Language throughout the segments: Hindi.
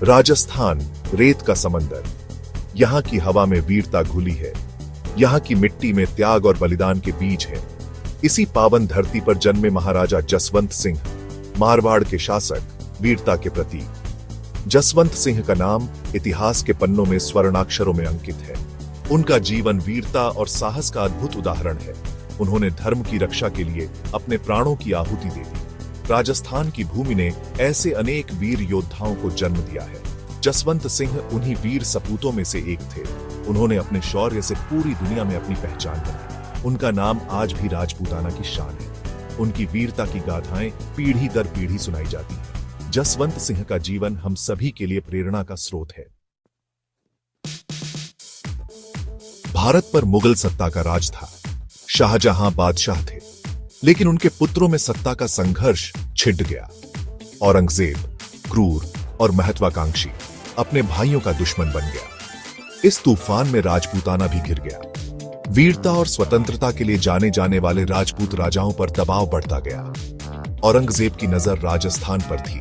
राजस्थान, रेत का समंदर। यहाँ की हवा में वीरता घुली है। यहाँ की मिट्टी में त्याग और बलिदान के बीज है। इसी पावन धरती पर जन्मे महाराजा जसवंत सिंह, मारवाड़ के शासक, वीरता के प्रतीक। जसवंत सिंह का नाम इतिहास के पन्नों में स्वर्णाक्षरों में अंकित है। उनका जीवन वीरता और साहस का अद्भुत उदाहरण है। उन्होंने धर्म की रक्षा के लिए अपने प्राणों की आहुति दे दी। राजस्थान की भूमि ने ऐसे अनेक वीर योद्धाओं को जन्म दिया है। जसवंत सिंह उन्हीं वीर सपूतों में से एक थे। उन्होंने अपने शौर्य से पूरी दुनिया में अपनी पहचान बनाई। उनका नाम आज भी राजपूताना की शान है। उनकी वीरता की गाथाएं पीढ़ी दर पीढ़ी सुनाई जाती हैं। जसवंत सिंह का जीवन हम सभी के लिए प्रेरणा का स्रोत है। भारत पर मुगल सत्ता का राज था। शाहजहां बादशाह थे, लेकिन उनके पुत्रों में सत्ता का संघर्ष छिड़ गया। औरंगजेब क्रूर और महत्वाकांक्षी अपने भाइयों का दुश्मन बन गया। इस तूफान में राजपूताना भी घिर गया। वीरता और स्वतंत्रता के लिए जाने जाने वाले राजपूत राजाओं पर दबाव बढ़ता गया। औरंगजेब की नजर राजस्थान पर थी।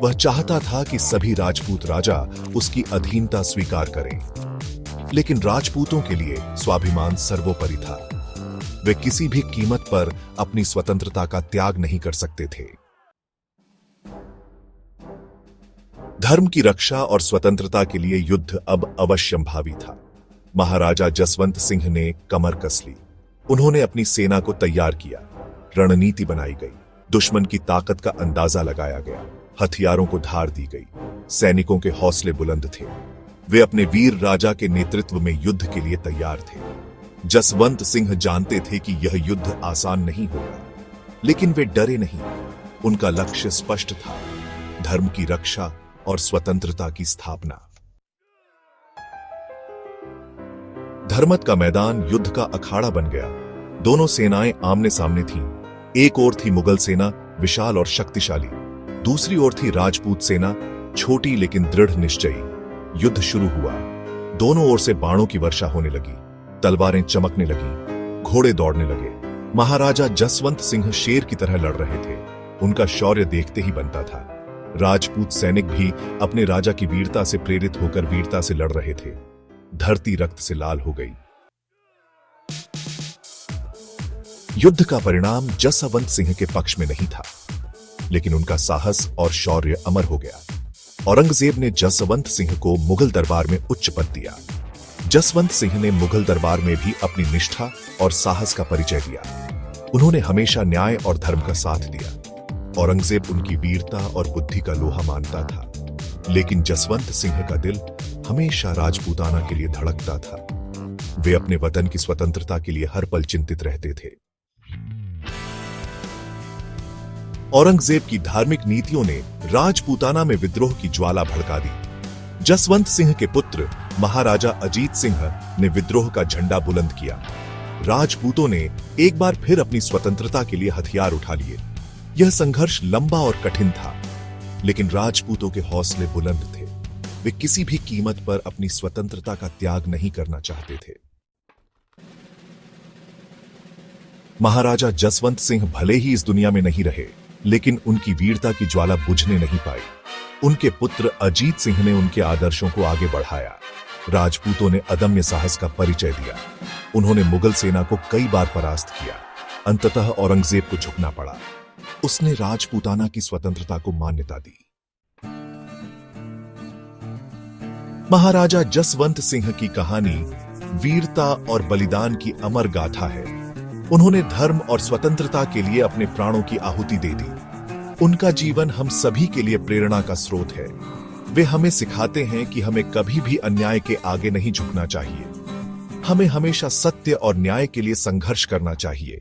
वह चाहता था कि सभी राजपूत राजा उसकी अधीनता स्वीकार करें, लेकिन राजपूतों के लिए स्वाभिमान सर्वोपरि था। वे किसी भी कीमत पर अपनी स्वतंत्रता का त्याग नहीं कर सकते थे। धर्म की रक्षा और स्वतंत्रता के लिए युद्ध अब अवश्यंभावी था। महाराजा जसवंत सिंह ने कमर कस ली। उन्होंने अपनी सेना को तैयार किया। रणनीति बनाई गई। दुश्मन की ताकत का अंदाजा लगाया गया। हथियारों को धार दी गई। सैनिकों के हौसले बुलंद थे। वे अपने वीर राजा के नेतृत्व में युद्ध के लिए तैयार थे। जसवंत सिंह जानते थे कि यह युद्ध आसान नहीं होगा, लेकिन वे डरे नहीं। उनका लक्ष्य स्पष्ट था, धर्म की रक्षा और स्वतंत्रता की स्थापना। धर्मत का मैदान युद्ध का अखाड़ा बन गया। दोनों सेनाएं आमने सामने थीं। एक ओर थी मुगल सेना, विशाल और शक्तिशाली। दूसरी ओर थी राजपूत सेना, छोटी लेकिन दृढ़ निश्चयी। युद्ध शुरू हुआ। दोनों ओर से बाणों की वर्षा होने लगी। तलवारें चमकने लगी। घोड़े दौड़ने लगे। महाराजा जसवंत सिंह शेर की तरह लड़ रहे थे। उनका शौर्य देखते ही बनता था। राजपूत सैनिक भी अपने राजा की वीरता से प्रेरित होकर वीरता से लड़ रहे थे। धरती रक्त से लाल हो गई। युद्ध का परिणाम जसवंत सिंह के पक्ष में नहीं था, लेकिन उनका साहस और शौर्य अमर हो गया। औरंगजेब ने जसवंत सिंह को मुगल दरबार में उच्च पद दिया। जसवंत सिंह ने मुगल दरबार में भी अपनी निष्ठा और साहस का परिचय दिया। उन्होंने हमेशा न्याय और धर्म का साथ दिया। औरंगजेब उनकी वीरता और बुद्धि का लोहा मानता था, लेकिन जसवंत सिंह का दिल हमेशा राजपूताना के लिए धड़कता था। वे अपने वतन की स्वतंत्रता के लिए हर पल चिंतित रहते थे। औरंगजेब की धार्मिक नीतियों ने राजपूताना में विद्रोह की ज्वाला भड़का दी। जसवंत सिंह के पुत्र महाराजा अजीत सिंह ने विद्रोह का झंडा बुलंद किया। राजपूतों ने एक बार फिर अपनी स्वतंत्रता के लिए हथियार उठा लिए। यह संघर्ष लंबा और कठिन था, लेकिन राजपूतों के हौसले बुलंद थे। वे किसी भी कीमत पर अपनी स्वतंत्रता का त्याग नहीं करना चाहते थे। महाराजा जसवंत सिंह भले ही इस दुनिया में नहीं रहे, लेकिन उनकी वीरता की ज्वाला बुझने नहीं पाई। उनके पुत्र अजीत सिंह ने उनके आदर्शों को आगे बढ़ाया। राजपूतों ने अदम्य साहस का परिचय दिया। उन्होंने मुगल सेना को कई बार परास्त किया। अंततः औरंगजेब को झुकना पड़ा। उसने राजपूताना की स्वतंत्रता को मान्यता दी। महाराजा जसवंत सिंह की कहानी वीरता और बलिदान की अमर गाथा है। उन्होंने धर्म और स्वतंत्रता के लिए अपने प्राणों की आहुति दे दी। उनका जीवन हम सभी के लिए प्रेरणा का स्रोत है। वे हमें सिखाते हैं कि हमें कभी भी अन्याय के आगे नहीं झुकना चाहिए। हमें हमेशा सत्य और न्याय के लिए संघर्ष करना चाहिए।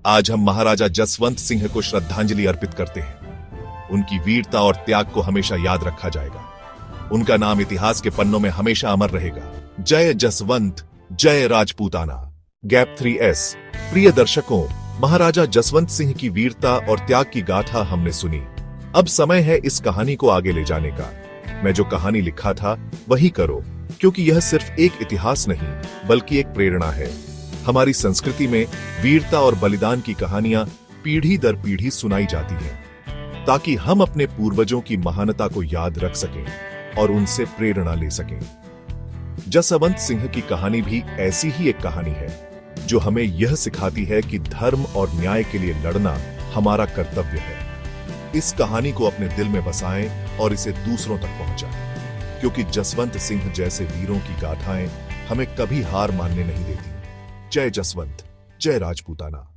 आज हम महाराजा जसवंत सिंह को श्रद्धांजलि अर्पित करते हैं। उनकी वीरता और त्याग को हमेशा याद रखा जाएगा। उनका नाम इतिहास के पन्नों में हमेशा अमर रहेगा। जय जसवंत, जय राजपूताना। Gap 3S। प्रिय दर्शकों, महाराजा जसवंत सिंह की वीरता और त्याग की गाथा हमने सुनी। अब समय है इस कहानी को आगे ले जाने का। मैं जो कहानी लिखा था वही करो, क्योंकि यह सिर्फ एक इतिहास नहीं बल्कि एक प्रेरणा है। हमारी संस्कृति में वीरता और बलिदान की कहानियां पीढ़ी दर पीढ़ी सुनाई जाती हैं। ताकि हम अपने पूर्वजों की महानता को याद रख सकें और उनसे प्रेरणा ले सकें। जसवंत सिंह की कहानी भी ऐसी ही एक कहानी है जो हमें यह सिखाती है कि धर्म और न्याय के लिए लड़ना हमारा कर्तव्य है। इस कहानी को अपने दिल में बसाएं और इसे दूसरों तक पहुंचाएं, क्योंकि जसवंत सिंह जैसे वीरों की गाथाएं हमें कभी हार मानने नहीं देती। जय जसवंत, जय राजपूताना।